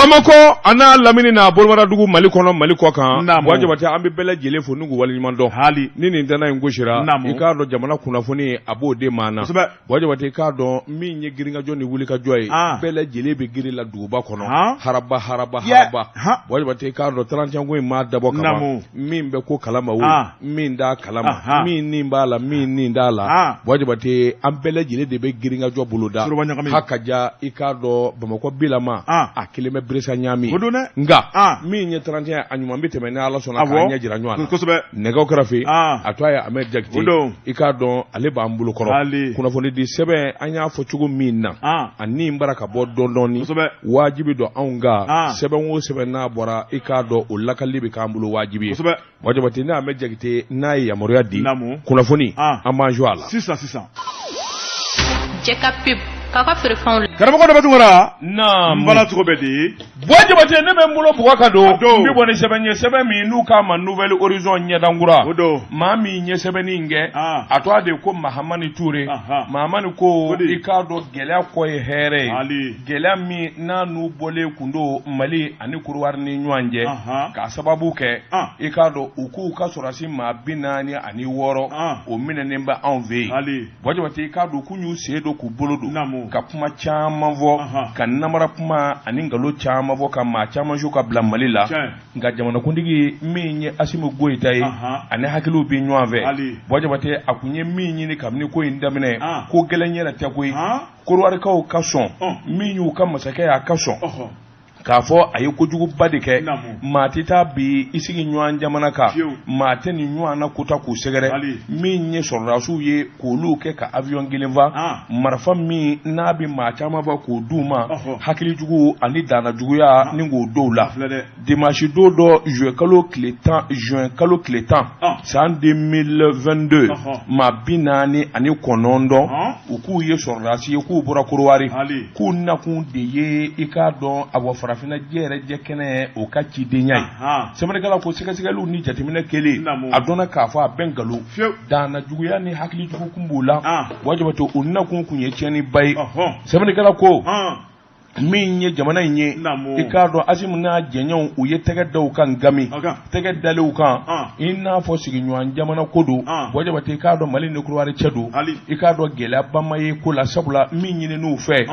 Bamako ana lamini na bolmara dugu Mali kono Mali ko kan wajabati an be bele jele fo nugu wali ɲuman hali ni nin dana in goshira I ka do jamana kunnafoni abo de mana wajabati ka do min ye giringa joni wuli ka joy bele jele be giri la duguba kono haraba wajabati ka do 31 ko ma dabo kama min be ko kalama wo min da kalama min nin bala min nin dala wajabati an bele jele de be giringa jo buluda hakaja I ka do Bamako bilama a kilime bresa nyami nga min ye 31 anyuma mbiteme na ala sona ka nya jira nywana nego krafi atwaya Ahmed Jakti I ka don ale ba mbulu koro kuna foni di sebe anya fo chugo min na ani mbaraka bo dondoni wajibi do aunga sebe wo sebe na bora I ka do o lakali be ka mbulu wajibi wajibati na Ahmed Jakti na ya moriadi kuna foni amanjo ala 600 Jeka pip kaka firfan karamoko da batungara na mbala tukobedi wajibati ne be mbulo bwaka do mbi boni sebe mi nuka ma nouvelle horizon nyadangura ma mi nye sebe ninge atwa de ko Mahamani Touré Mahamani ko ikado gele ko here gele mi na nu bole kundo Mali ani kurwar ni nywanje ka sababu ke ikado uku ka sorasi ma binani ani woro o minene ba enve wajibati ikado kunyu sedo ku bolodo ka kuma chama vo ka namara kuma ani ngalo chama vo ka ma chama jo ka bla Mali la nga jamana kundigi minye asimu goitayi ani hakilu bi nywave wajibati akunye minyi ni kamni ko indamine ko gelenyera takoy kurwar ka o kason minyu ka masake ya kason kafo ayi kojugu badike matita bi isigi nywan jamana ka mate ni nywana kuta ku segere minye sorrasu ye ko luke ka avion gilenva marfa mi nabi matama va ko duma hakili jugu ani dana jugu ya ningo doula dimanche dodo juin kalo clétan c'est en 2022 ma binani ani konondo uku ye sorrasi ye ku bora kurwari ku na ku de ye ikado abo fina jere jekene o ka cidenya semane kala ko sikasigalu ni jatimina kele adona kafa bengalu dana juguya ni hakili jugu kumbula wajibato unna kun kunye cheni bai semane kala ko min ye jamana nye ikado asimu na jenyon uye tege daw kan gami tege dalu kan inna fo sigi nywan jamana kodo wajabati ikado Mali ne kurwari chedo ikado gela bamaye kula sabula min yine nu fe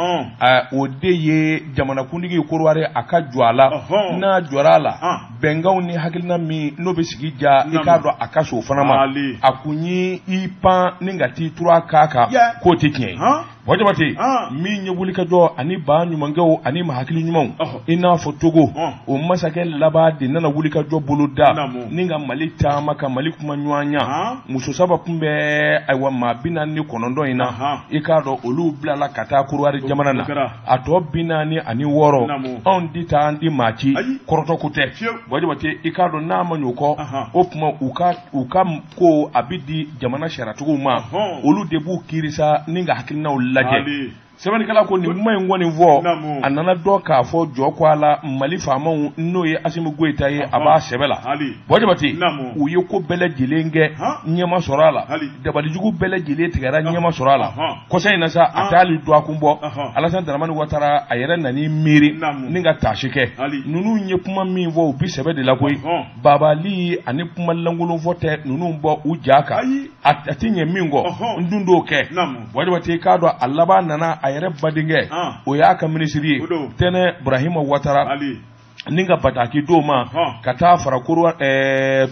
odeye jamana kundigi kurwari aka jwala na jwarala bengaw ni hakilna mi no be sigi ja ikado aka so fanama akunyi ipa ningati tura kaka ko tikye wajabati min ye wulika do ani ba nyumangaw ani mahakili nyumon ina fotogo o masake labadi nana wulika do buluda ninga Mali tama ka Mali kuma nywanya muso saba kumbe aywa mabina ni konondo ina ikado olu blala kata kurwari jamana na ato binani ani woro on dita andi machi koroto kute wajibati ikado na manyuko opuma uka ko abidi jamana sharatugo ma olu debu kirisa ninga hakilina ulaje sebani kala ko ni may ngoni vo anana do ka fo joko ala Mali famon no ye asimu goita ye aba sebela wajibati uye ko bele jilenge nyama sorala dabali jugu bele jile tigara nyama sorala ko sai na sa atali do akumbo alasan daramani watara ayere nani miri ninga tashike nunu nye kuma mi vo bi sebe de la koy babali ani kuma langulo vote nunu mbo ujaka atinye mingo ndundo ke wajibati kado alaba nana ayere badinge o ya ka ministry tene Ibrahim Ouattara ninga bataki doma kata fara kurwa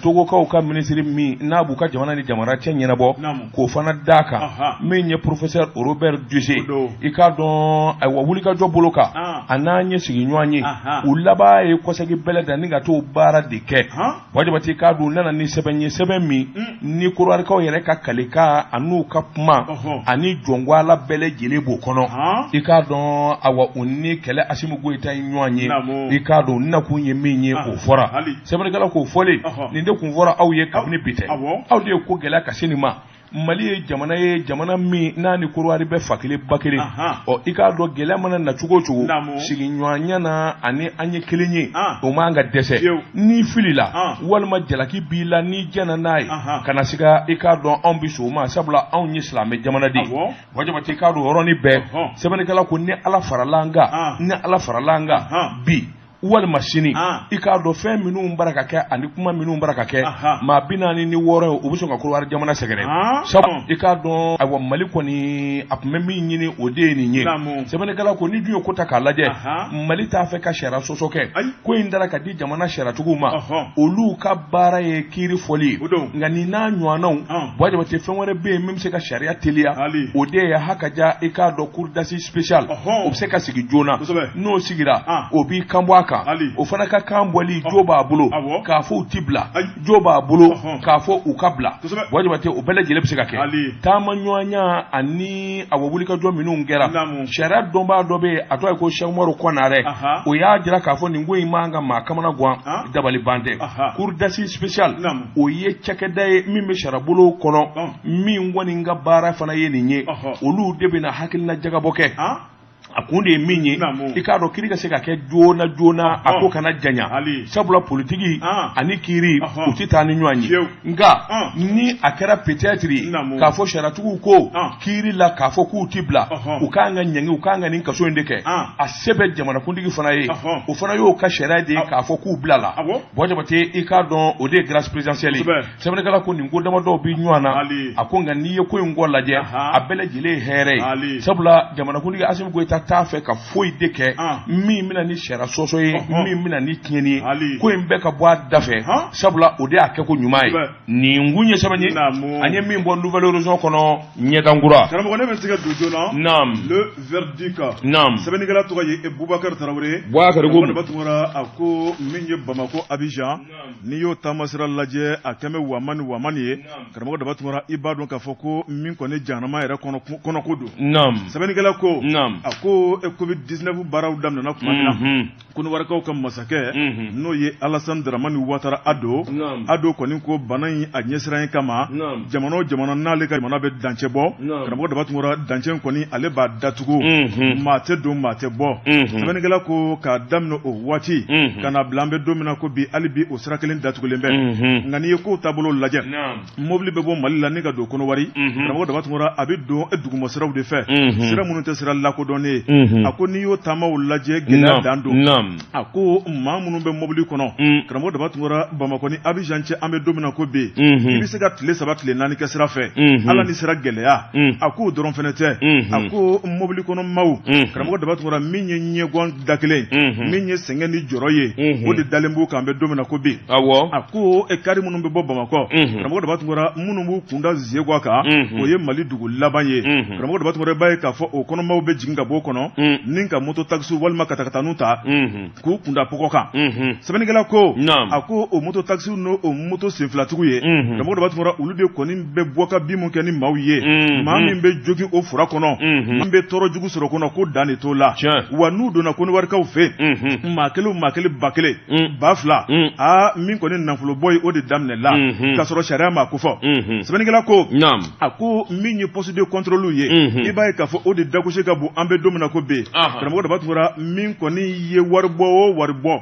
togo ka ministry mi na buka jamana ni jamara chenye bo ko fana daka menye professeur Robert Dusé ikado aywa wulika joboloka ananye siginywanye ulaba e kosagi beleda ninga to bara dike wajibati kadu nana ni sebenmi ni kurwa ka yere ka kalika anu kapma ani jongwala bele jelebo kono ikado awa unni kele asimu goita nywanye ikado nina kunye minye ko fora sebele kala ko fole ni de kun fora aw ye kabni bite aw de ko gela ka sinima Mali jamana mi nani kurwari be fakile bakire o ikado gela mana na chugo sigi nywanya na ani anye kelenye o manga dese ni filila walma jalaki bila ni jana nai kana siga ikado ambiso ma sabla on islam jamana di wajabati ikado horoni be sebele kala ko ni ala faralanga bi walima sini i k'a dɔn fɛn minnu bara ka kɛ ani kuma minnu bara ka kɛ maa 40 ni 6 u bɛ sɔn ka Côte d'Ivoire jamana sɛgɛrɛ sabu i k'a dɔn ayiwa Mali kɔni a tun bɛ min ɲini o de ye nin ye sɛbɛnnikɛla ko ni dun ye ko ta k'a lajɛ Mali t'a fɛ ka sariya sɔsɔ kɛ ko in dara ka di jamana sariyatigiw ma olu ka baara ye kiiri fɔli nka nin n'a ɲɔgɔnnaw Jabate fɛn wɛrɛ bɛ yen min bɛ se ka sariya teliya o de ye hakaja i k'a dɔn cour d'assises spéciale o bɛ se ka sigi joona n'o sigira o b'i kanbɔ a kan o fana ka kan bɔli jo b'a bolo k'a fɔ u ti bila jo b'a bolo k'a fɔ u ka bila Jabate o bɛɛ lajɛlen bɛ se ka kɛ taama ɲɔgɔnya ani a wulikajɔ minnu kɛra sariya dɔnbaa dɔ bɛ yen a tɔgɔ ye ko Cheikh Umaru Konaré o y'a jira k'a fɔ nin ko in man ka maa kamana gan dabali ban tɛ cour d'assises spéciale o ye cakɛda ye min bɛ sariyabolo kɔnɔ min kɔni ka baara fana ye nin ye olu de bɛna hakilina jagabɔ kɛ a kun de ye min ye i k'a dɔn kiiri ka se ka kɛ joona joona a ko kana janya sabula politiki ani kiiri u tɛ taa ni ɲɔgɔn ye nka ni a kɛra peut-être k'a fɔ sariyatigiw ko kiiri la k'a fɔ k'u ti bila u k'an ka ɲangi u k'an ka nin kaso in de kɛ a se bɛ jamanakuntigi fana ye o fana y'o ka sariya de ye k'a fɔ k'u bila la Jabate i k'a dɔn o de ye grâce présidentielle ye sɛbɛnnikɛla ko nin ko damadɔw bi ɲɔgɔn na a ko nka n'i ye ko in kɔ lajɛ a bɛɛ lajɛlen ye hɛrɛ ye sabula jamanakuntigi Assimi Goïta t'a fɛ ka foyi de kɛ min bɛna ni sariya sɔsɔ ye min bɛna ni tiɲɛni ye ko in bɛɛ ka bɔ a da fɛ sabula o de y'a kɛ ko ɲuman ye nin kun ye sɛbɛn ye an ye min bɔ Nouvelle Horizon kɔnɔ ɲɛdankura karamɔgɔ ne bɛ se ka don joona le verdict sɛbɛnnikɛla tɔgɔ ye Boubacar Traoré Batungara a ko min ye Bamako Abidjan n'i y'o taamasira lajɛ a kɛmɛ wamani ye karamɔgɔ Batungara i b'a dɔn k'a fɔ ko min kɔni jahanama yɛrɛ kɔnɔko don sɛbɛnnikɛla ko a ko Covid-19 baaraw daminɛna kuma min na Koniwarekaw ka masakɛ n'o ye Alassane Dramane Ouattara Ado kɔni ko bana in a ɲɛsiranɲɛ kama jamana o jamana n'ale ka jamana bɛ dancɛ bɔ karamɔgɔ Batungara dancɛ kɔni ale b'a datugu maa tɛ don maa tɛ bɔ sɛbɛnnikɛla ko k'a daminɛ o waati ka na bila an bɛ don min na ko bi hali bi o sira kelen datugulen bɛ nka n'i ye kow taabolo lajɛ mobili bɛ bɔ Mali la ni ka don Konowari karamɔgɔ Batungara a bɛ don dugumɔsiraw de fɛ sira minnu tɛ sira lakodɔnnen a ko n'i y'o taamaw lajɛ gɛlɛya dan don a ko maa minnu bɛ mobili kɔnɔ karamɔgɔ Batungara Bamako ni Abidjan cɛ an bɛ don min na ko bi i bɛ se ka tile 3 tile 4 kɛ sira fɛ ala ni sira gɛlɛya a ko dɔrɔn fɛnɛ tɛ a ko mobili kɔnɔ maaw karamɔgɔ Batungara min ye ɲɛgɔn da kelen min ye sɛgɛn ni jɔrɔ ye o de dalen b'u kan bɛ don min na ko bi a ko kari minnu bɛ bɔ Bamakɔ karamɔgɔ Batungara minnu b'u kunda Zieguwa kan o ye Mali dugu laban ye karamɔgɔ Batungara b'a ye k'a fɔ o kɔnɔmaw bɛ jigin ka bɔ o kɔnɔ ni ka moto taxi walima katakatanu ta k'u kunda pɔgɔ kan sɛbɛnnikɛla ko a ko o moto taxi n'o o moto senfilatigiw ye karamɔgɔ Batungara olu de kɔni bɛ bɔ ka bin mun kɛ ni maaw ye maa min bɛ jogin o fura kɔnɔ min bɛ tɔɔrɔ jugu sɔrɔ kɔnɔ ko dan de t'o la wa n'u donna Koniwarekaw fɛ maa kelen ba kelen ba fila min kɔni nafolobɔ ye o de daminɛ la k'a sɔrɔ sariya ma ko fɔ sɛbɛnnikɛla ko a ko min ye poste de contrôle ye i b'a ye k'a fɔ o de dagosi ka bon an bɛ don min na ko bi karamɔgɔ Batungara min kɔni ye waribɔ o waribɔ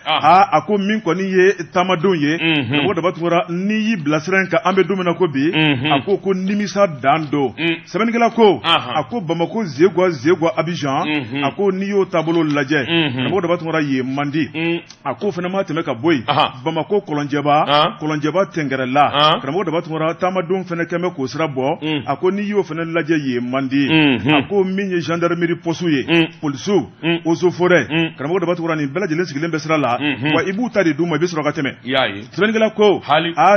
a ko min kɔni ye taamadenw ye karamɔgɔ Batungara n'i y'i bilasira in kan an bɛ don min na ko bi a ko nimisa dan don sɛbɛnnikɛla ko a ko Bamako Zieguwa Abidjan a ko n'i y'o taabolo lajɛ karamɔgɔ Batungara ye mandi a ko fɛnɛ ma tɛmɛ ka bɔ yen Bamako Kɔlɔnjɛba Tɛnkɛrɛla karamɔgɔ Batungara taamadenw fɛnɛ kɛmɛ k'o sira bɔ a ko n'i y'o fɛnɛ lajɛ ye mandi a ko min ye gendarmerie poste ye polisiw eaux et forêts karamɔgɔ Batungara nin bɛɛ lajɛlen sigilen bɛ sira la wa i b'u ta de d'u ma i bɛ sɔrɔ ka tɛmɛ sɛbɛnnikɛla ko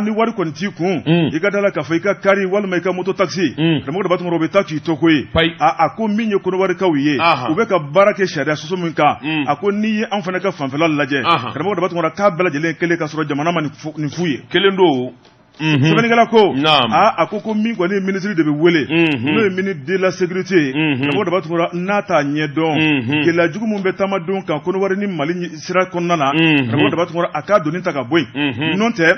ni wari kɔni t'i kun i ka dala k'a fɔ i ka kari walima i ka moto taxi karamɔgɔ Batungara o bɛ taa k'i to ko ye a ko min ye Koniwarekaw ye u bɛ ka baara kɛ sariya sɔsɔ min kan a ko n'i ye an fana ka fanfɛla lajɛ karamɔgɔ Batungara k'a bɛɛ lajɛlen kelen ka sɔrɔ jamana ma nin f'u ye kelen don sɛbɛnnikɛla ko a ko min kɔni ye ministre de bɛ wele n'o ye ministre de la sécurité karamɔgɔ Batungara n'a t'a ɲɛdɔn gɛlɛya jugu min bɛ taamadenw kan Konowari ni Mali sira kɔnɔna na karamɔgɔ Batungara a k'a donni ta ka bɔ yen n'o tɛ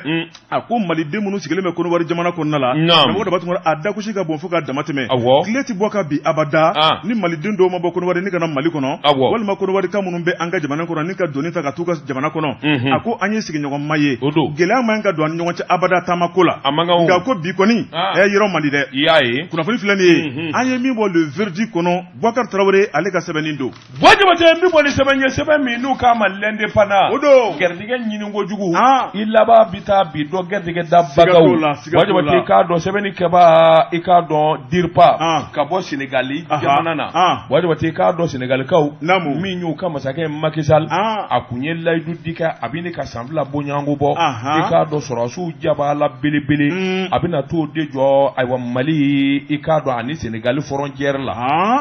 a ko maliden minnu sigilen bɛ Konowari jamana kɔnɔna la karamɔgɔ Batungara a dagosi ka bon fo k'a dama tɛmɛ tile ti bɔ ka bi abada ni maliden dɔw ma bɔ Konowari ni ka na Mali kɔnɔ walima Konowari ka minnu bɛ an ka jamana kɔnɔ ni ka donni ta ka t'u ka jamana kɔnɔ a ko an ye sigiɲɔgɔnma ye gɛlɛya man ka don an ni ɲɔgɔn cɛ abada taama ma ko la nka ko bi kɔni yɔrɔ man di dɛ i y'a ye kunnafoni filɛ nin ye an ye min bɔ le verdict kɔnɔ Boubacar Traoré ale ka sɛbɛnnin don Jabate min bɔ ni sɛbɛn ye sɛbɛn min n'u k'a ma l'indépendant o don gɛrijɛgɛ ɲini kojugu i laban bi taa bi dɔ gɛrijɛgɛ da bagaw Jabate i k'a dɔn sɛbɛnni kɛbaa i k'a dɔn DIRPA ka bɔ Sénégali jamana na Jabate i k'a dɔn Sénégalikaw min y'u ka masakɛ Macky Sall a kun ye layidu di kɛ a bɛ ne ka san fila bɔɲɔgɔnko bɔ i k'a dɔn sɔrɔsiw jaba la belebele a bɛna t'o de jɔ ayiwa Mali i k'a dɔn ani Sénégali frontière la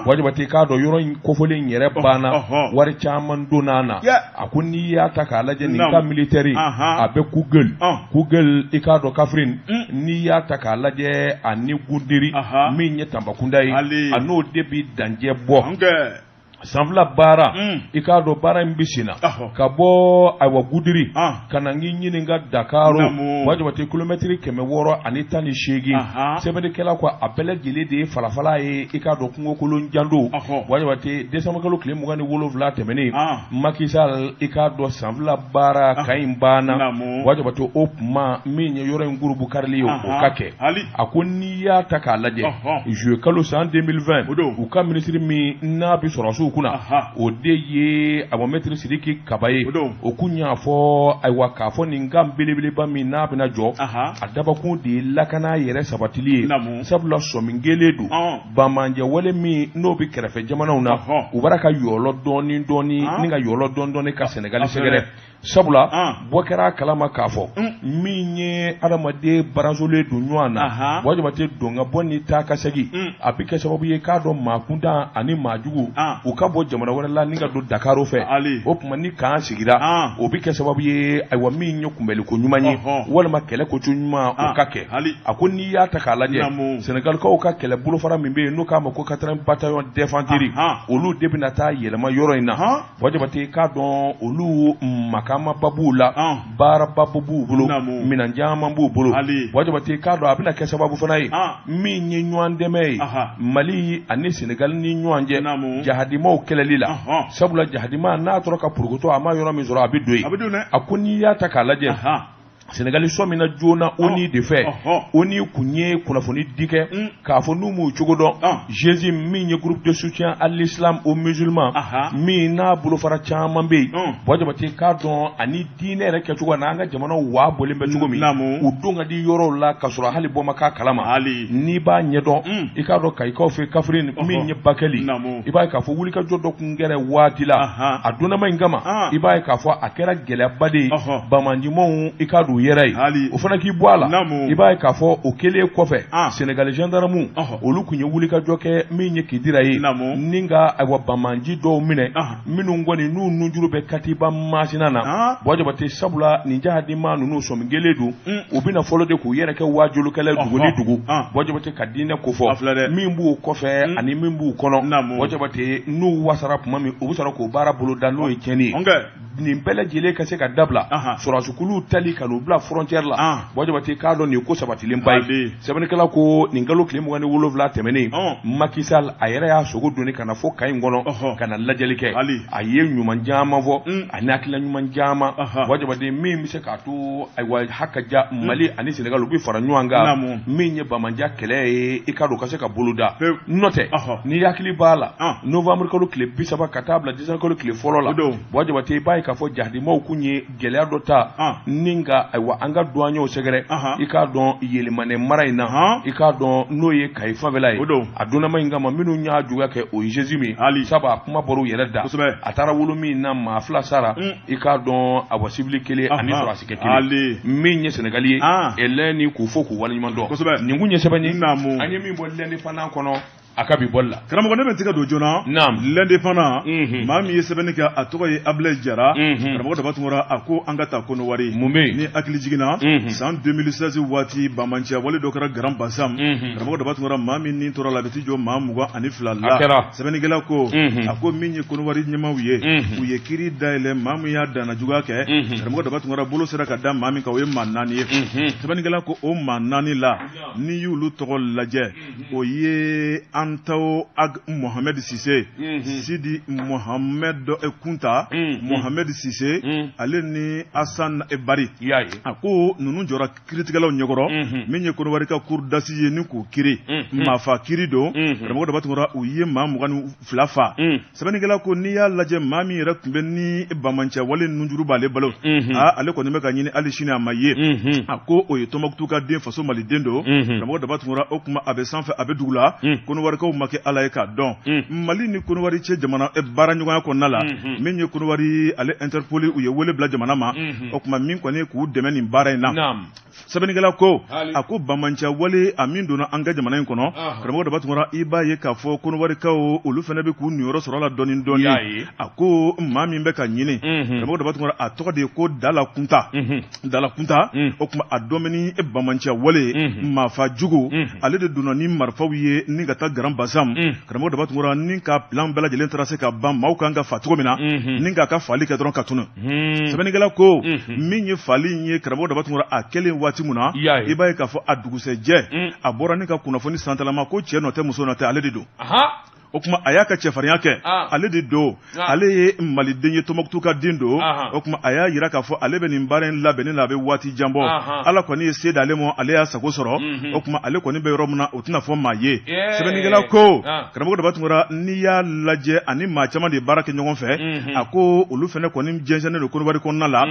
Jabate i k'a dɔn yɔrɔ in kofɔlen yɛrɛ banna wari caman donna na a ko n'i y'a ta k'a lajɛ nin ka militaire a bɛ Kugel i k'a dɔn Kaffrine n'i y'a ta k'a lajɛ ani Goudiri min ye Tambacounda ye a n'o de bi danjɛ bɔ sanfila baara i k'a dɔn baara in bɛ senna ka bɔ ayiwa Goudiri ka na n'i ɲininka Dakaro Jabate kilomɛtiri 618 sɛbɛnnikɛla ko a bɛɛ lajɛlen de ye falafala ye i k'a dɔn kungokolon jan don Jabate décembre kalo tile 27 tɛmɛnen Macky Sall i k'a dɔn sanfila baara ka in banna Jabate o tuma min ye yɔrɔ in gurubu karili ye o ka kɛ a ko n'i y'a ta k'a lajɛ juillet kalo san 2020 u ka ministre min n'a bɛ sɔrɔsiw kunna o de ye ayiwa Maître Sidiki Kaba ye o kun y'a fɔ ayiwa k'a fɔ nin kan belebeleba min n'a bɛna jɔ a dabakun de ye lakana yɛrɛ sabatili ye sabula sɔmin kelen don bamanjɛ wale min n'o bɛ kɛrɛfɛ jamanaw na u b'a ka yɔlɔ dɔɔni ni ka yɔlɔ dɔɔni ka Sénégali sɛgɛrɛ sabula bɔ kɛra kalama k'a fɔ min ye adamaden barazolen don ɲɔgɔn na Jabate don ka bɔ ni taa ka segin a bɛ kɛ sababu ye k'a dɔn maa kuntan ani maa jugu u ka bɔ jamana wɛrɛ la ni ka don Dakaro fɛ o tuma ni kan sigira o bɛ kɛ sababu ye ayiwa min ye kunbɛliko ɲuman ye walima kɛlɛ koco ɲuman o ka kɛ a ko n'i y'a ta k'a lajɛ Sénégalikaw ka kɛlɛ bolofara min bɛ yen n'o k'a ma ko 4e bataillon d'infanterie olu de bɛna taa yɛlɛma yɔrɔ in na Jabate k'a dɔn olu makama babuw la baara babu b'u bolo minan caman b'u bolo Jabate k'a dɔn a bɛna kɛ sababu fana ye min ye ɲɔgɔn dɛmɛ ye Mali ani Sénégal ni ɲɔgɔn cɛ jahadimaw kɛlɛli la sabula jahadima n'a tora ka purukutɔ a ma yɔrɔ min sɔrɔ a bɛ don yen a ko n'i y'a ta k'a lajɛ Sénégali sɔmina joona ONU de fɛ ONU kun ye kunnafoni di kɛ k'a fɔ n'u m'u cogo dɔn Jésus min ye groupe de soutien à l'islam aux musulmans min n'a bolofara caman bɛ yen Jabate k'a dɔn ani diinɛ yɛrɛ kɛcogo n'an ka jamanaw waa bɔlen bɛ cogo min u don ka di yɔrɔw la ka sɔrɔ hali bɔ ma k'a kalama n'i b'a ɲɛdɔn i k'a dɔn Kayikaw fɛ Kaffrine min ye Bakɛli i b'a ye k'a fɔ wulikajɔ dɔ kun kɛra waati la a donnama in kama i b'a ye k'a fɔ a kɛra gɛlɛyaba de ye bamanjimanw i k'a dɔn yɛrɛ ye o fana k'i bɔ a la i b'a ye k'a fɔ o kelen kɔfɛ Sénégal gendarme olu kun ye wulikajɔ kɛ min ye Kidira ye ni ka ayiwa bamanji dɔw minɛ minnu kɔni n'u nujuru bɛ Katiba masina na Jabate sabula nin jahadima ninnu sɔmin kelen don u bɛna fɔlɔ de k'u yɛrɛ kɛ wajulukɛla dugu ni dugu Jabate ka diinɛ ko fɔ min b'u kɔfɛ ani min b'u kɔnɔ Jabate n'u wasara tuma min u bɛ sɔrɔ k'o baara bolo da n'o ye tiɲɛni ye nin bɛɛ lajɛlen ka se ka dabila sɔrɔsikuluw tali ka n'u bila frontière la Jabate k'a dɔn nin ko sabatilenba ye sɛbɛnnikɛla ko nin kalo tile 27 tɛmɛnen Macky Sall a yɛrɛ y'a sogo doni ka na fɔ ka in kɔnɔ ka na lajɛli kɛ a ye ɲuman caman fɔ a n'a hakilila ɲuman caman Jabate min bɛ se k'a to ayiwa hakaja Mali ani Sénégal u bɛ fara ɲɔgɔn kan min ye bamanjan kɛlɛ ye i ka don ka se ka bolo da n'o tɛ ni hakili b'a la novembre kalo tile 30 ka taa bila décembre kalo tile fɔlɔ la Jabate i b'a ye k'a fɔ jahadimaw kun ye gɛlɛya dɔ ta ni ka ayiwa an ka douaniers sɛgɛrɛ i k'a dɔn yɛlɛmane mara in na i k'a dɔn n'o ye Kayi fanfɛla ye a donnama in kama minnu y'a juguya kɛ o ye Jésus min sabu a kuma bɔra u yɛrɛ da a taara wolo min na maa 2 sara i k'a dɔn ayiwa civil kelen ani sɔrɔsikɛ kelen min ye Sénégali ye Hélène k'u fɔ k'u waleɲuman dɔn nin kun ye sɛbɛn ye an ye min bɔ l'indépendant kɔnɔ a ka bi bɔli la karamɔgɔ ne bɛ tigɛ don joona l'indépendant maa min ye sɛbɛnni kɛ a tɔgɔ ye Ablaye Jara karamɔgɔ daba tungara a ko an ka taa kono wari mun bɛ yen ni hakili jiginna san 2016 waati Bamanciya wale dɔ kɛra Garan Basam karamɔgɔ daba tungara maa min ni tora la a bɛ ti jɔ maa 22 la sɛbɛnnikɛla ko a ko min ye kono wari ɲɛmaaw ye u ye kiiri dayɛlɛ maa min y'a danna juguya kɛ karamɔgɔ daba tungara bolo sera ka da maa min kan o ye maa 4 ye sɛbɛnnikɛla ko o maa 4 la ni y'olu tɔgɔ lajɛ o ye an Antao Ag Mohamed Sissé Sidi Mohamed Kunta Mohamed Sissé ale ni Hassan Ebari ako nunu jɔra kiritigɛlaw ɲɛkɔrɔ min ye Konowari ka cour d'assises ye ni k'u kiri maafa kiri don karamɔgɔ daba tungura u ye maa 22 fa sɛbɛnnikɛla ko n'i y'a lajɛ maa min yɛrɛ tun bɛ ni bamancɛ wale ninnu b'ale balo ale kɔni bɛ ka ɲini hali sini a ma ye a ko o ye Tɔnbukutu ka den faso maliden don karamɔgɔ daba tungura o kuma a bɛ sanfɛ a bɛ dugu la Konowarikaw ma kɛ Ala ye k'a dɔn Mali ni Konowari cɛ jamana baara ɲɔgɔnya kɔnɔna la min ye Konowari ale interpellé u ye wele bila jamana ma o kuma min kɔni k'u dɛmɛ nin baara in na sɛbɛnnikɛla ko a ko bamancɛ wale a min donna an ka jamana in kɔnɔ karamɔgɔ daba tungura i b'a ye k'a fɔ Konowarikaw olu fana bɛ k'u niyɔrɔ sɔrɔ a la dɔɔni dɔɔni a ko maa min bɛ ka ɲini karamɔgɔ daba tungura a tɔgɔ de ye ko Dala Kunta o kuma a dɔmini bamancɛ wale maafa jugu ale de donna ni marifaw ye ni ka taa Garan Basam karamɔgɔ daba tungura ni ka plan bɛɛ lajɛlen taara se ka ban maaw kan ka fa cogo min na ni k'a ka fali kɛ dɔrɔn ka tunu sɛbɛnnikɛla ko min ye fali in ye karamɔgɔ daba tungura a kɛlen waati mun na i b'a ye k'a fɔ a dugusɛjɛ a bɔra ni ka kunnafoni santalama ko cɛ nɔ tɛ muso nɔ tɛ ale de don o kuma a y'a ka cɛfarinya kɛ ale de don ale ye maliden ye Tɔnbukutu ka den don o kuma a y'a yira k'a fɔ ale bɛ nin baara in labɛnni la a bɛ waati jan bɔ Ala kɔni ye se d'ale ma ale y'a sago sɔrɔ o kuma ale kɔni bɛ yɔrɔ min na o tɛna fɔ maa ye sɛbɛnnikɛla ko karamɔgɔ daba tungura n'i y'a lajɛ ani maa caman de baara kɛ ɲɔgɔn fɛ a ko olu fana kɔni jɛnsɛnnen don Konowari kɔnɔna la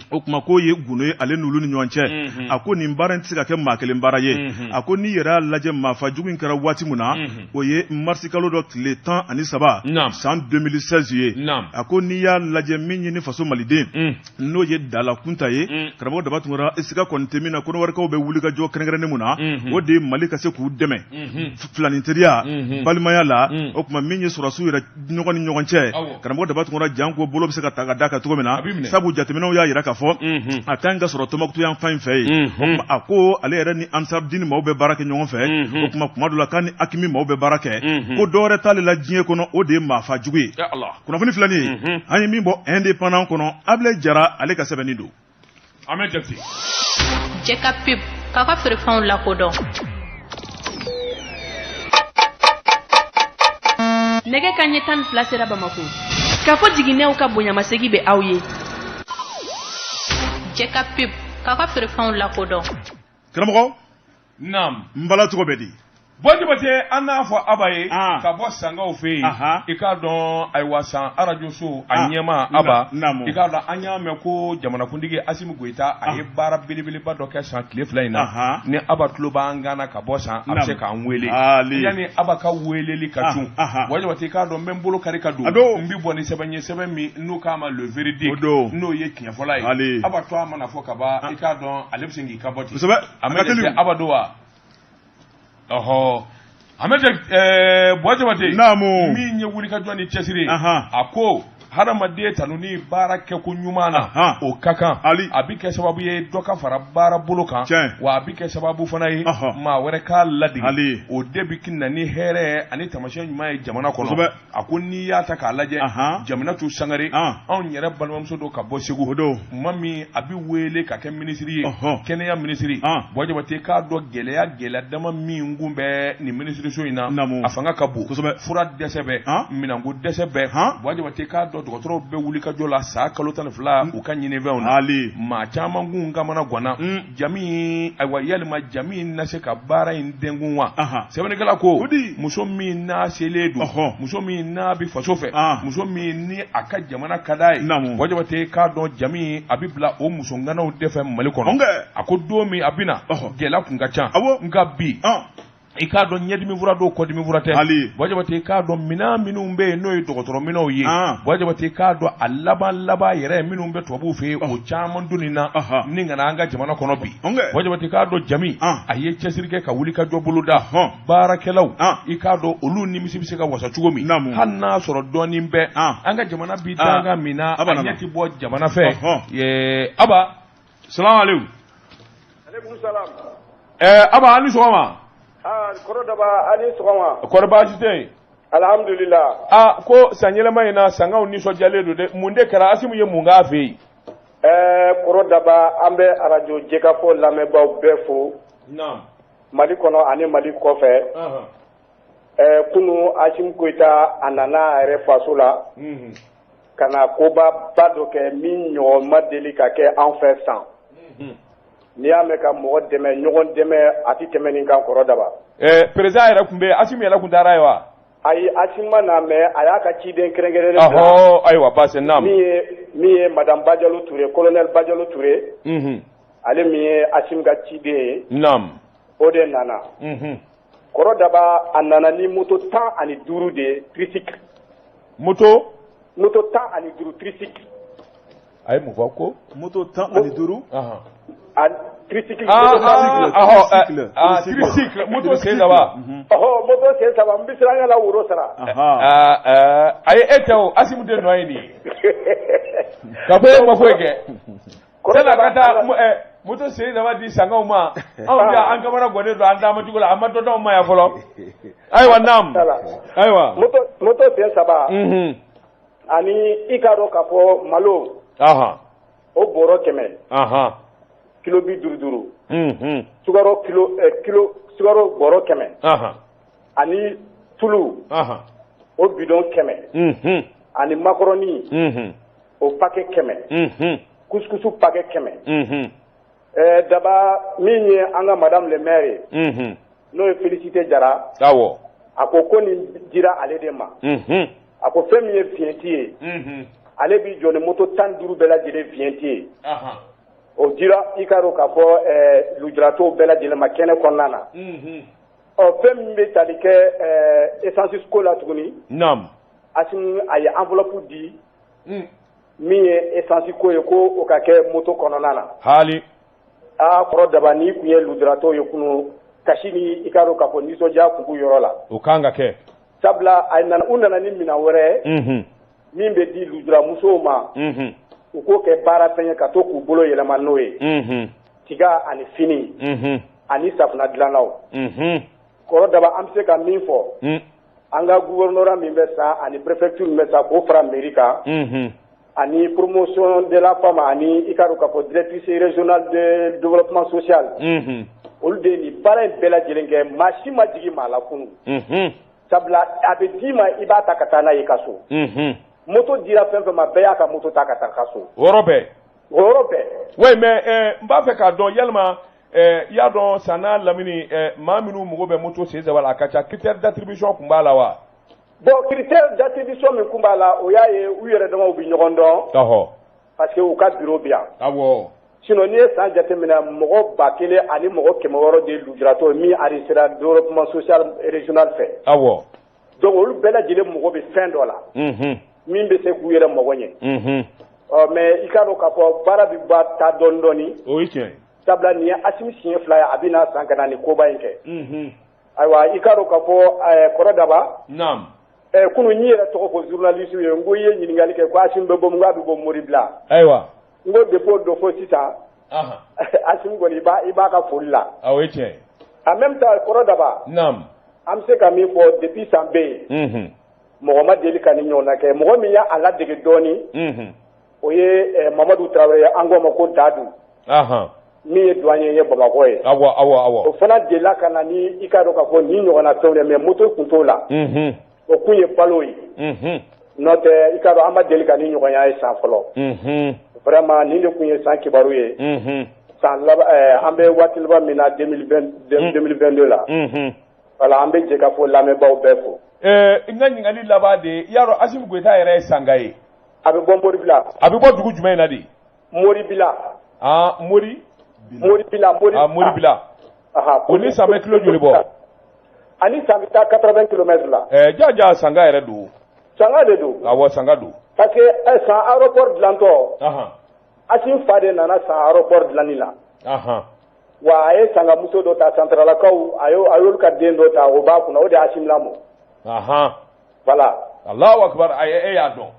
o kuma k'o ye gundo ye ale n'olu ni ɲɔgɔn cɛ a ko nin baara in tɛ se ka kɛ maa kelen baara ye a ko n'i yɛrɛ y'a lajɛ maafa jugu in kɛra waati min na o ye marisi kalo dɔ tile 13 san 2016 ye a ko n'i y'a lajɛ min ye ni faso maliden n'o ye Dala Kunta ye karamɔgɔ daba tungura siga kɔni tɛ min na Konowarikaw bɛ wuli ka jɔ kɛrɛnkɛrɛnnen mun na o de ye Mali ka se k'u dɛmɛ filaninteriya balimaya la o kuma min ye sɔrɔsiw yɛrɛ ɲɔgɔn ni ɲɔgɔn cɛ karamɔgɔ daba tungura janko bolo bɛ se ka ta ka da kan cogo min na sabu jateminɛw y'a yira k'a fɔ a kan ka sɔrɔ Tɔnbukutu yan fan in fɛ ye o kuma a ko ale yɛrɛ ni Ansarudini maaw bɛ baara kɛ ɲɔgɔn fɛ o kuma dɔ la k'a ni Akimi maaw bɛ baara kɛ ko dɔwɛrɛ t'ale la diɲɛ kɔnɔ o de ye maafa jugu ye kunnafoni filanin ye an ye min bɔ indépendant kɔnɔ Ablaye Jara ale ka sɛbɛnni don Jeka Pip k'a ka feerefɛnw lakodɔn nɛgɛ kanɲɛ 12 sera Bamako k'a fɔ jiginɛw ka bonyamasegi bɛ aw ye Jeka Pip k'a ka feerefɛnw lakodɔn karamɔgɔ n bala cogo bɛ di Bɔjibate an n'a fɔ Aba ye ka bɔ Sangaw fɛ yen i k'a dɔn ayiwa san radio so a ɲɛma Aba i k'a dɔn an y'a mɛn ko jamanakuntigi Asimi Goyita a ye baara belebeleba dɔ kɛ san tile 2 in na ni Aba tulo b'an gana ka bɔ san a bɛ se k'an wele yanni Aba ka weleli ka cun Bɔjibate i k'a dɔn n bɛ n bolo kari ka don n bɛ bɔ ni sɛbɛn ye sɛbɛn min n'u k'a ma le véridique n'o ye tiɲɛ fɔla ye Aba to a mana fɔ ka ban i k'a dɔn ale bɛ se k'i ka bɔ ten a mɛ kɛ Aba don wa Ahmed Bɔjibate min ye wuli ka jɔ ni cɛsiri a ko hadamaden tanu ni baara kɛ ko ɲuman na o ka kan a bɛ kɛ sababu ye dɔ ka fara baara bolo kan wa a bɛ kɛ sababu fana ye maa wɛrɛ k'a ladege o de bɛ na ni hɛrɛ ani tamasiyɛn ɲuman ye jamana kɔnɔ a ko n'i y'a ta k'a lajɛ Jaminatu Sangare anw yɛrɛ balimamuso don ka bɔ Segu tuma min a bɛ wele ka kɛ minisiri ye kɛnɛya minisiri Bɔjibate k'a dɔn gɛlɛya dama min kun bɛ nin minisiriso in na a fanga ka bon fura dɛsɛ bɛ minanko dɛsɛ bɛ Bɔjibate k'a dɔn dɔgɔtɔrɔw bɛ wuli ka jɔ la sa kalo 12 u ka ɲinifɛnw na maa caman kun kamana ganna jami ayiwa yalima jami na se ka baara in denkun wa sɛbɛnnikɛla ko muso min n'a selen don muso min n'a bɛ faso fɛ muso min ni a ka jamana ka d'a ye Bɔjibate k'a dɔn jami a bɛ bila o muso nganaw de fɛ Mali kɔnɔ a ko don min a bɛ na gɛlɛya kun ka ca nka bi i k'a dɔn ɲɛdimi fura dɔw kɔdimi fura tɛ Bɔjibate k'a dɔn minɛn minnu bɛ yen n'o ye dɔgɔtɔrɔ minɛnw ye Bɔjibate k'a dɔn a laban yɛrɛ minnu bɛ tubabuw fɛ yen o caman donni na ni kana an ka jamana kɔnɔ bi Bɔjibate k'a dɔn jami a ye cɛsiri kɛ ka wuli ka jɔ bolo da baarakɛlaw i k'a dɔn olu nimisi bɛ se ka wasa cogo min hali n'a sɔrɔ dɔɔnin bɛ an ka jamana bi danga min na a ɲɛ ti bɔ jamana fɛ Aba salamu aleykum Aba ani sɔgɔma kɔrɔ daba ani sɔgɔma kɔrɔ baasi tɛ yen alhamdulillah ko san yɛlɛma in na sangaw nisɔndiyalen don dɛ mun de kɛra Asimu ye mun k'a fɛ yen kɔrɔ daba an bɛ radio Jekafo lamɛnbaaw bɛɛ fo Mali kɔnɔ ani Mali kɔfɛ kunu Asim Goïta a nana a yɛrɛ faso la ka na koba ba dɔ kɛ min ɲɔgɔn ma deli ka kɛ an fɛ san n'i y'a mɛn ka mɔgɔ dɛmɛ ɲɔgɔn dɛmɛ a tɛ tɛmɛ nin kan kɔrɔ daba président yɛrɛ tun bɛ Asim yɛrɛ tun taara ye wa ayi Asim ma na mɛ a y'a ka ciden kɛrɛnkɛrɛnnen bila ayiwa basi naam min ye madame Badialo Touré colonel Badialo Touré ale min ye Asim ka ciden ye naam o de nana kɔrɔ daba a nana ni moto 15 de ye tricycle moto 15 tricycle a ye mun fɔ ko moto 15 tricycle tricycle moto sen saba moto sen saba n bɛ siran ka la woro sara a ye e tɛ o Asim de nɔ ye nin ye ka bɔ e ma foyi kɛ sani a ka taa moto sen saba di sangaw ma anw bi an kamana gɔnnen don an taama cogo la a ma dɔ d'anw ma yan fɔlɔ ayiwa naam ayiwa moto sen saba ani i k'a dɔn k'a fɔ malo o bɔrɔ 100 kilo 50 sukaro bɔrɔ 100 ani tulu o bidon 100 ani macaroni o paquet 100 couscous paquet 100 daba min ye an ka madame le maire n'o ye Félicité Jara a ko nin dira ale de ma a ko fɛn min ye fiɲɛti ye ale bi jɔ ni moto 15 bɛɛ lajɛlen fiɲɛti ye o dira i ka dɔn k'a fɔ lujuratɔw bɛɛ lajɛlen ma kɛnɛ kɔnɔna na fɛn min bɛ tali kɛ essence ko la tuguni Asim a ye enveloppe di min ye essence ko ye ko o ka kɛ moto kɔnɔna na hali kɔrɔ daba ni kun ye lujuratɔw ye kunu kasi ni i ka dɔn k'a fɔ nisɔndiya kun b'u yɔrɔ la o kan ka kɛ sabula u nana ni minɛn wɛrɛ min bɛ di lujuramusow ma u k'o kɛ baarafɛn ye ka to k'u bolo yɛlɛma n'o ye tiga ani fini ani safunɛ dilannaw kɔrɔ daba an bɛ se ka min fɔ an ka gouvernorat min bɛ sa ani préfecture min bɛ sa k'o fara mairie kan ani promotion de la femme ani i ka dɔn k'a fɔ directrice régionale de développement social olu de ye nin baara in bɛɛ lajɛlen kɛ maa si ma jigin maa la kunu sabula a bɛ d'i ma i b'a ta ka taa n'a ye i ka so moto dira fɛn fɛn ma bɛɛ y'a ka moto ta ka taa ka so o yɔrɔ bɛɛ oui mais n b'a fɛ k'a dɔn yalima i y'a dɔn Sanna Lamini maa minnu mago bɛ moto sen saba la a ka ca critère d'attribution kun b'a la wa bon critère d'attribution min kun b'a la o y'a ye u yɛrɛ damaw bɛ ɲɔgɔn dɔn parce que u ka bureau bɛ yan sinon n'i ye san jateminɛ mɔgɔ 1000 ani mɔgɔ 600 de lujuratɔ min enregistrera développement social régional fɛ donc olu bɛɛ lajɛlen mɔgɔ bɛ fɛn dɔ la min bɛ se k'u yɛrɛ mɔgɔ ɲɛ mais i ka dɔn k'a fɔ baara bɛ ba taa dɔɔni dɔɔni o ye tiɲɛ sabula nin ye Asim siɲɛ 2 ye a bɛ na san ka na nin koba in kɛ ayiwa i ka dɔn k'a fɔ kɔrɔ daba kunun n yɛrɛ tɔgɔ fɔ journaliste ye n ko i ye ɲininkali kɛ ko Asim bɛ bɔ min ko a bɛ bɔ Moribila ayiwa n ko dépôt dɔ fɔ sisan Asim kɔni i b'a ka foli la o ye tiɲɛ en même temps kɔrɔ daba an bɛ se ka min fɔ depuis san bɛ yen mɔgɔ ma deli ka ni ɲɔgɔnna kɛ mɔgɔ min y'a ladege dɔɔni o ye Mamadu Tarawele an k'o ma ko Dadu min ye douanier ye Bamakɔ ye o fana delila ka na ni i ka dɔn k'a fɔ nin ɲɔgɔnna fɛnw dɛ mais moto kun t'o la o kun ye balo ye n'o tɛ i ka dɔn an ma deli ka ni ɲɔgɔnya ye san fɔlɔ vraiment nin de kun ye san kibaru ye san laban an bɛ waati laban min na 2022 la voilà an bɛ jɛ ka fɔ lamɛnbaaw bɛɛ fo n ka ɲininkali laban de ye i y'a dɔn Asim Goyita yɛrɛ ye sanga ye a bɛ bɔ Moribila a bɛ bɔ dugu jumɛn in na de Moribila Moribila o ni san bɛ kilo joli bɔ ani san bɛ taa 80 kilomètres la jaja sanga yɛrɛ don sanga de don awɔ sanga don parce que san aéroport dilantɔ Asim fa de nana san aéroport dilanni la wa a ye sangamuso dɔ ta santaralakaw a y'olu ka den dɔ ta o b'a kunna o de ye Asim lamɔ voilà Allahu akbar e y'a dɔn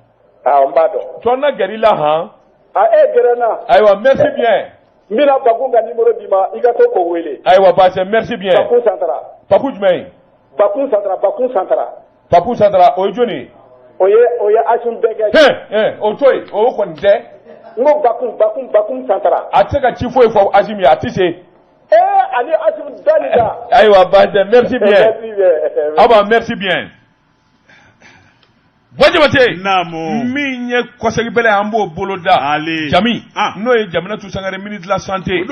n b'a dɔn tɔnna gɛrila han gɛrɛna ayiwa merci bien n bɛna Bakun ka numéro d'i ma i ka to k'o wele ayiwa basi merci bien Bakun Santara Papu jumɛn Bakun Santara Papu Santara o ye jɔnni o ye Asim bɛɛ kɛ o to yen o kɔni tɛ n ko Bakun Santara a tɛ se ka ci foyi fɔ Asim ye a tɛ se ani Asim Danida. Aïwa, merci bien. Ah bah, merci bien. Wajabate Namo minye kosegi bele ambo boloda Ali Jami no ye jamana tu sangare ministre de la santé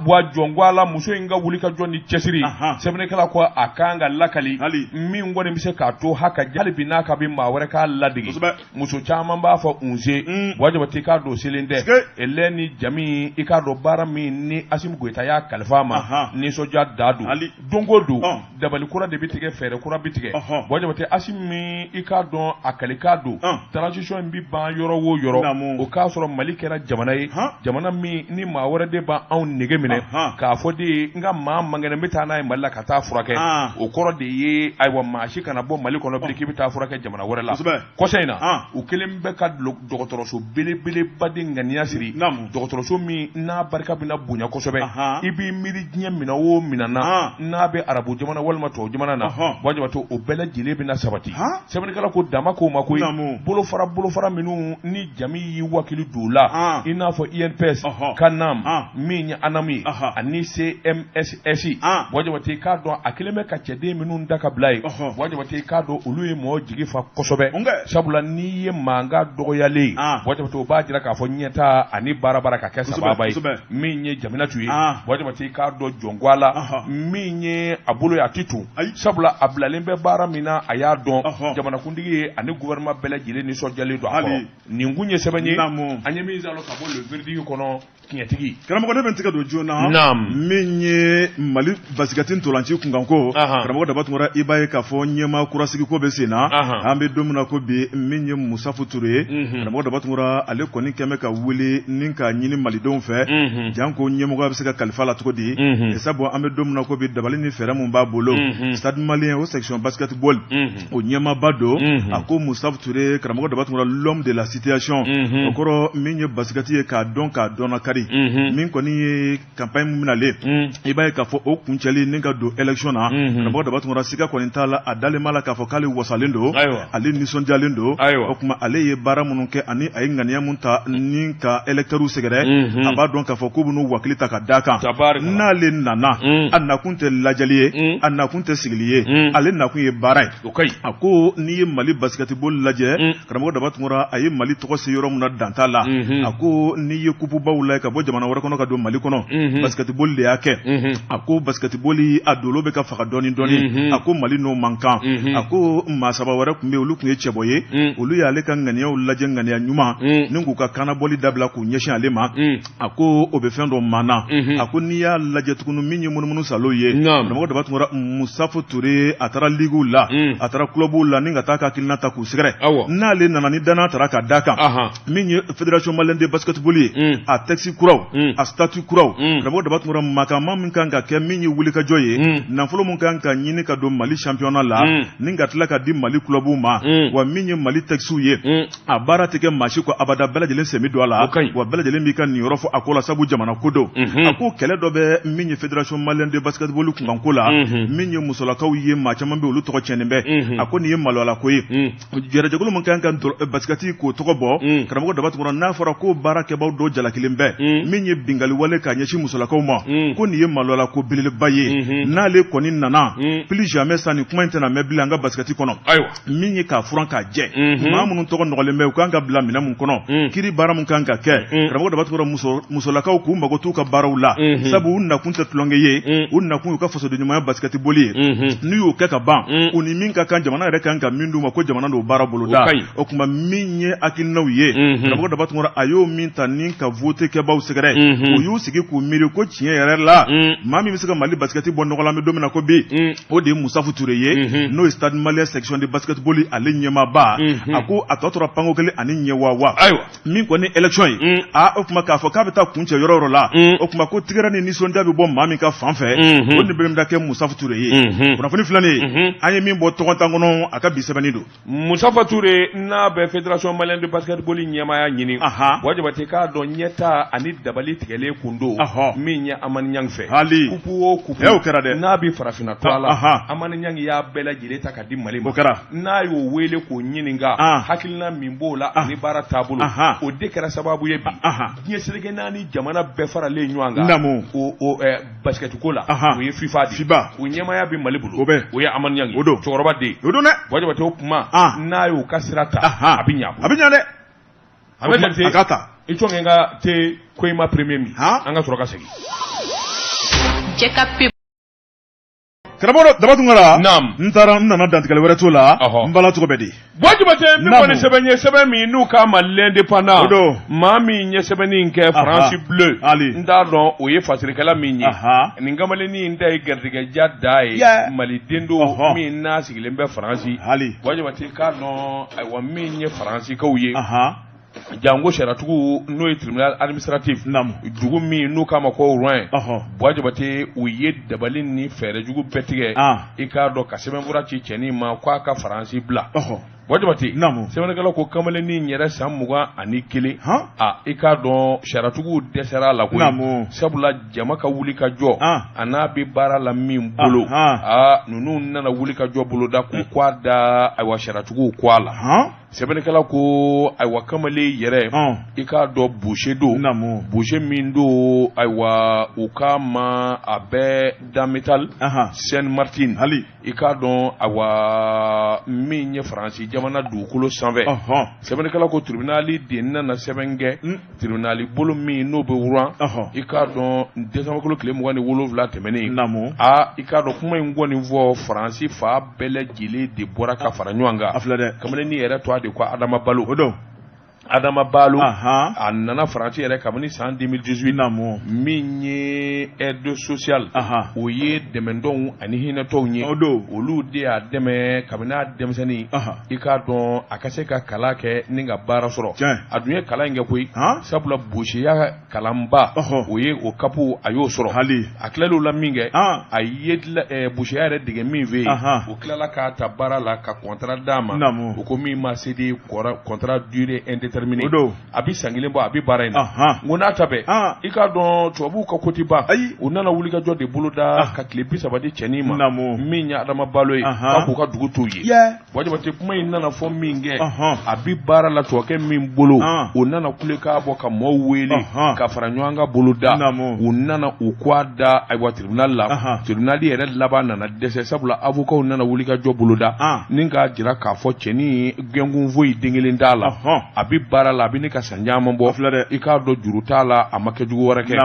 bwa jongwala muso inga wulika joni chesiri sebne kala ko akanga lakali mi ngone mise ka to haka jali binaka bi mawere ka ladigi muso chama ba fa unze wajabate ka do silinde eleni Jami ikado bara mi ni Asim Goita ya kalfama ni soja dadu dongodu dabali kura de bitige fere kura bitige wajabate Asim mi ikado akalikado transition bi ban yoro wo yoro o ka soro Mali kera jamana ye jamana mi ni ma wara de ba on nege mine ka fodi nga ma mangene mitana e Mali ka ta furake o koro de ye aywa maashi kana bo Mali kono bi ki ta furake jamana wara la ko seyna o kelem be ka dogotoro so bele badi ngania siri dogotoro so mi na barka bina bunya ko sobe ibi miri nya mina wo minana na be arabu jamana walma to jamana na wajiba to o bele jile bina sabati sebni kala ko mako mako bolo fara minu ni Jami yi wakili dola ina fo INPS kanam minya anami ani CMSS wajabate ka don akileme ka cede minu ndaka blai wajabate ka do uluye mo jigi fa kosobe sabula ni ye manga dogoyale wajabate o ba jira ka fo nyeta ani barabara ka kesa babai minye Jamina tuye wajabate ka do jongwala minye abulo ya titu sabula ablalembe bara mina aya don jamana kundigi ani gouvernement bela jile ni sojale do akoro ni ngunye sebanye anyemi zalo ka bo le verdict kono kinyatigi karamo ne bentika do jona menye Mali basikatin tolanci kunganko karamo da batungora ibaye ka fo nyema kurasigi ko besena ambe domuna ko be menye Musafu Touré karamo da batungora ale koni keme ka wuli ninka nyini Mali don fe janko nyemo ko besika kalifa la tokodi esabo ambe domuna ko be dabali ni fere mun ba bolo stade malien au section basketball o nyema bado ako Musafu Touré karamo da batungora l'homme de la situation okoro menye basikati ka dona kari min koni campagne mun ale ibaye ka fo o kunchali ninga do election na karamo da batungora sika koni tala adale mala ka fo kale wasalendo ale nison jalendo okuma ale ye bara mununke ani ayingania munta ninka electoru segere aba don ka fo ko bunu wakilita ka daka nale nana anakunte lajaliye anakunte sigiliye ale nakun ye bara ako ni ye Mali basikati bol laje karamo da batungora aye Mali to se yoro mun dantala ako ni ye kupu bawla ka bo jamana wara kono ka do Mali kono basikati bol le yake ako basikati boli adolo be ka faka doni ako Mali no mankan ako masaba wara kumbe ulu kunye cheboye ulu ya le kan ngania ulaje ngania nyuma ningu ka kana boli dabla ku nyesha alema ako obefendo mana ako ni ya laje tukunu minyi munumunu saloye karamo da batungora Musafu Touré atara ligu la atara klubu la ninga taka kilina taku sigre nale nana ni dana taraka daka minye Fédération Malienne de basketball a taxi kuraw a statut kuraw karamo da batungora makama min kan ka ke minye wuli ka joye na folo mun kan ka nyini ka do Mali championnat la ninga tla ka di Mali klubu ma wa minye Mali taxu ye a bara teke mashi ko abada bela jelen semi do la wa bela jelen mi kan ni yorofo akola sabu jamana kodo ako kele do be minye Fédération Malienne de basketball ku bankola minye musolakaw ye ma chama be olu to chenembe ako ni ye malola ko ye jere jagolo mun kan kan basketi ko to bo karamo da batungora na fara ko barake baw do jalakilimbe minye bingali wale ka nyeshi musolakaw ma ko ni ye malola ko bilele baye na le koni nana plus jamais ça ni kuma intena mebli anga basketi kono minye ka furan ka je ma munun to nogole me ko anga bla mina mun kono kiri bara mun kan ka ke karamo da batungora musolakaw ku mbago to ka barawla sabu na kunta tlonge ye unna kun ka faso de nyuma basketi boli ni yo ka ban uni min ka kan jamana re kan ka mindu ma ko jamana do bara boloda o kuma minye akinaw ye karamo da batungora ayo min ta nin ka voter ke baw segere o yu sigi ku miri ko tiye yere la mami misika Mali basketi bon nogola me domina ko bi o de Musafu Touré ye no stade malien section de basketball ale nyema ba ako atotora pango kele ani nyewawa min ko ni election yi o kuma ka fo ka beta kunche yororo la o kuma ko tigera ni sonda be bon mami ka fanfe o ni belem da ke Musafu Touré ye kuna foni flani anye min bo to konta ngono aka bi sebanido Musafa Touré n'a bɛ fédération malienne de basketball ɲɛmaya ɲini wajibati k'a dɔn ɲɛta ani dabali tigɛlen kun don min ɲɛ Amani Ɲang fɛ kupu o kupu n'a bi farafinna to la Amani Ɲang y'a bɛɛ lajɛlen ta ka di Mali ma n'a y'o wele k'o ɲininka hakilina min b'o la ani baara taabolo o de kɛra sababu ye bi diɲɛ seleke naani jamana bɛɛ faralen ɲɔgɔn kan o basket ko la o ye FIFA di o ɲɛmaya bi Mali bolo o ye Amani Ɲang cɛkɔrɔba de wajibati o kuma n'a y'o ka sira ta a bɛ ɲɛ dɛ a ka ta i tɔn n ka te Koyima premier min an ka sɔrɔ ka segin karamɔgɔ Dabatungara n taara n nana dantigɛli wɛrɛ t'o la n bala cogo bɛ di wajibati min kɔni sɛbɛn ye sɛbɛn min n'u k'a ma l'indépendant maa min ye sɛbɛnni in kɛ France Bleu n t'a dɔn o ye fasirikɛla min ye nin kamalennin in ta ye garijɛgɛja da ye maliden don min n'a sigilen bɛ Faransi wajibati k'a dɔn ayiwa min ye Faransikaw ye jango sariatigiw n'o ye tribunal administratif dugu min n'u k'a ma ko Rouen wajibati u ye dabali ni fɛɛrɛ jugu bɛɛ tigɛ i k'a dɔn ka sɛbɛnfura ci cɛnin ma k'a ka Faransi bila wajibati sɛbɛnnikɛlaw ko kamalennin yɛrɛ san 21 i k'a dɔn sariatigiw dɛsɛra a la koyi sabula jama ka wuli ka jɔ a n'a bɛ baara la min bolo ninnu nana wuli ka jɔ boloda k'u k'a da ayiwa sariatigiw kɔ a la sɛbɛnnikɛlaw ko ayiwa kamalen yɛrɛ i k'a dɔn boucher don boucher min don ayiwa u k'a ma a bɛ Dametal Saint Martin i k'a dɔn ayiwa min ye Faransi jamana dugukolo sanfɛ sɛbɛnnikɛlaw ko tribunali de nana sɛbɛn kɛ tribunali bolo min n'o bɛ Rouen i k'a dɔn décembre kalo tile 27 tɛmɛnen i k'a dɔn kuma in kɔni fɔ Faransi fa bɛɛ lajɛlen de bɔra ka fara ɲɔgɔn kan kamalennin yɛrɛ tɔ de ko Adama Balo Adama Balo a nana Faransi yɛrɛ kabini san 2018 min ye aide sociale o ye dɛmɛdɔnw ani hinɛtɔw ye olu de y'a dɛmɛ kabini a denmisɛnnin i k'a dɔn a ka se ka kalan kɛ ni ka baara sɔrɔ a dun ye kalan in kɛ koyi sabula bosiya kalanba o ye o kapu a y'o sɔrɔ a tilal'o la min kɛ a ye bosiya yɛrɛ dege min fɛ yen o tilala k'a ta baara la ka contrat d'a ma o ko min ma se de contrat durée indéterminée a bi san 1 bɔ a bi baara in na n ko n'a ta bɛɛ i k'a dɔn tubabuw ka kotiba u nana wuli ka jɔ de boloda ka tile 30 di cɛnin ma min ye Adama Balo ye k'a k'u ka dugu t'u ye wajibati kuma in nana fɔ min kɛ a bi baara la tubabukɛ min bolo o nana kule k'a bɔ ka mɔɔw wele ka fara ɲɔgɔn ka boloda u nana u k'a da ayiwa tribunal la tribunal yɛrɛ laban nana dɛsɛ sabula avocats nana wuli ka jɔ boloda ni k'a jira k'a fɔ cɛnin gɛnkun foyi den kelen t'a la a bi baara la a bi ne ka san caman bɔ i k'a dɔn juru t'a la a ma kɛ jugu wɛrɛ kɛ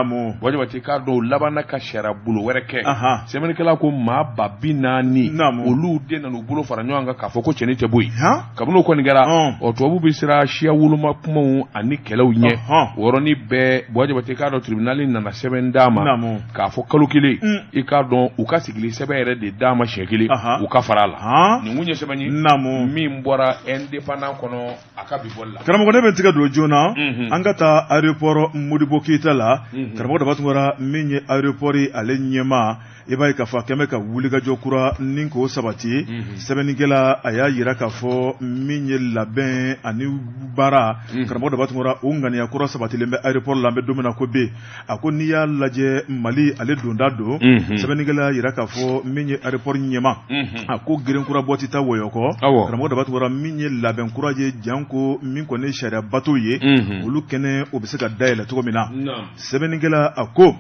wajibati k'a dɔn labanna ka sariya bolo wɛrɛ kɛ sɛbɛnnikɛla ko maa 40 olu de nana u bolo fara ɲɔgɔn kan k'a fɔ ko cɛnin tɛ bɔ yen kabini o kɔni kɛra tubabu bɛ siran siya woloma kumaw ani kɛlɛw ɲɛ o yɔrɔnin bɛɛ wajibati k'a dɔn tribunal nana sɛbɛn d'a ma k'a fɔ kalo kelen i k'a dɔn u ka sigili sɛbɛn yɛrɛ de d'a ma siɲɛ kelen u ka fara a la nin kun ye sɛbɛn ye min bɔra indépendant kɔnɔ a ka bi bɔli la karamɔgɔ ne bɛ tigɛ don joona an ka taa aéroport Modibo Keyita la karamɔgɔ Dabatungara min ye aéroport ale ɲɛma i b'a ye k'a fɔ a kɛn bɛ ka wulikajɔ kura ni k'o sabati sɛbɛnnikɛla a y'a yira k'a fɔ min ye labɛn ani baara karamɔgɔ Dabatungara o ŋaniya kura sabatilen bɛ aéroport la an bɛ don min na ko bi a ko n'i y'a lajɛ Mali ale donda don sɛbɛnnikɛla yira k'a fɔ min ye aéroport ɲɛma a ko geren kura bɔ tɛ taa wɔyɔ kɔ karamɔgɔ Dabatungara min ye labɛn kura ye janko min kɔni sariya bato ye olu kɛnɛ o bɛ se ka dayɛlɛ cogo min na sɛbɛnnikɛla a ko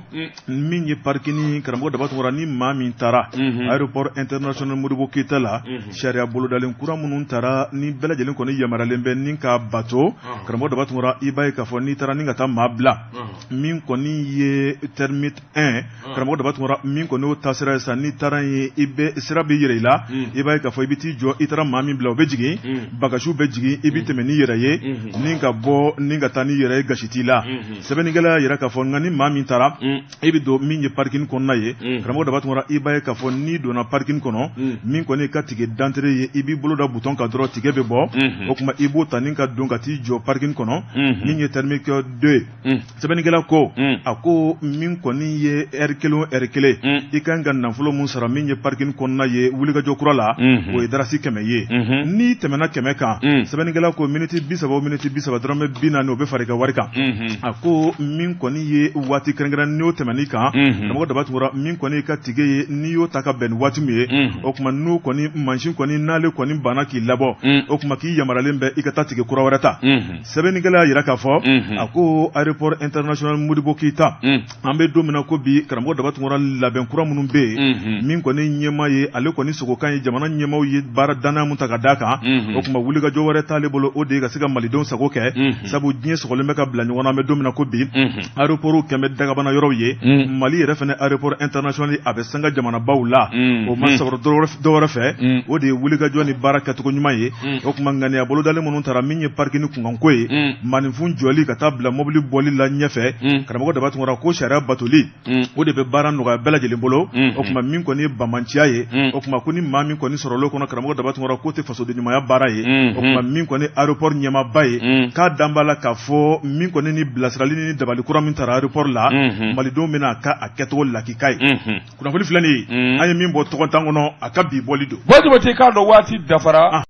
min ye parking karamɔgɔ Dabatungara ni maa min taara aéroport international Modibo Keyita la sariya bolodalen kura minnu taara ni bɛɛ lajɛlen kɔni yamaralen bɛ ni ka bato karamɔgɔ Dabatungara i b'a ye k'a fɔ n'i taara ni ka taa maa bila min kɔni ye termite 1 karamɔgɔ Dabatungara min kɔni y'o taasira ye sa n'i taara ye i bɛ sira bɛ yɛrɛ i la i b'a ye k'a fɔ i bɛ t'i jɔ i taara maa min bila o bɛ jigin bagasiw bɛ jigin i bɛ tɛmɛ n'i yɛrɛ ye ni ka bɔ ni ka taa n'i yɛrɛ ye gasi t'i la sɛbɛnnikɛla yɛrɛ k'a fɔ nka ni maa min taara i bɛ don min ye parking kɔnɔna ye karamɔgɔ daba tuma i b'a ye k'a fɔ n'i donna parking kɔnɔ min kɔni ka tigɛ dantere ye i b'i bolo da bouton kan dɔrɔn tigɛ bɛ bɔ o kuma i b'o ta ni ka don ka t'i jɔ parking kɔnɔ min ye thermique 2 sɛbɛnnikɛla ko a ko min kɔni ye heure 1 i kan ka nafolo mun sara min ye parking kɔnɔna ye wulikajɔ kura la o ye darasi 100 ye n'i tɛmɛna 100 kan sɛbɛnnikɛla ko miniti 30 o miniti 30 dɔrɔmɛ 40 o bɛ fara i ka wari kan a ko min kɔni ye waati kɛrɛnkɛrɛnnen n'o tɛmɛn'i kan karamɔgɔ daba tugura min kɔni ka tige ye n'i y'o ta ka bɛn ni waati min ye o kuma n'o kɔni mansin kɔni n'ale kɔni banna k'i labɔ o kuma k'i yamaralen bɛ i ka taa tige kura wɛrɛ ta sɛbɛnnikɛla y'a yira k'a fɔ a ko aéroport international Modibo Keita an bɛ don min na ko bi karamɔgɔ daba tugura labɛn kura minnu bɛ yen min kɔni ɲɛmaa ye ale kɔni sogokan ye jamana ɲɛmaaw ye baara danaya mun ta ka d'a kan o kuma wulikajɔ wɛrɛ t'ale bolo o de ye ka se ka malidenw sago kɛ sabu diɲɛ sɔgɔlen bɛ ka bila ɲɔgɔn na an bɛ don min na ko bi aéroport kɛmɛ dagabana yɔrɔw ye Mali yɛrɛ fɛnɛ aéroport international a bɛ sanga jamanabaw la o ma sɔrɔ dɔwɛrɛ fɛ o de ye wulikajɔ ni baara kɛcogo ɲuman ye o kuma ŋaniya bolodalen minnu taara min ye parking kunkanko ye maninfin jɔli ka taa bila mobili bɔli la ɲɛfɛ karamɔgɔ daba tungara ko sariya batoli o de bɛ baara nɔgɔya bɛɛ lajɛlen bolo o kuma min kɔni ye bamanciya ye o kuma ko ni maa min kɔni sɔrɔlo kɔnɔ karamɔgɔ daba tungara ko tɛ fasoden ɲumanya baara ye o kuma min kɔni aéroport ɲɛmaaba ye k'a dan b'a la k'a fɔ min kɔni ni bilasirali ni dabali kura min taara aéroport la malidenw bɛna a kɛcogo lakika ye kunnafoni filɛ nin ye an ye min bɔ tɔgɔntan kɔnɔ a ka bi bɔli don Bajuba tɛ k'a dɔn waati dafara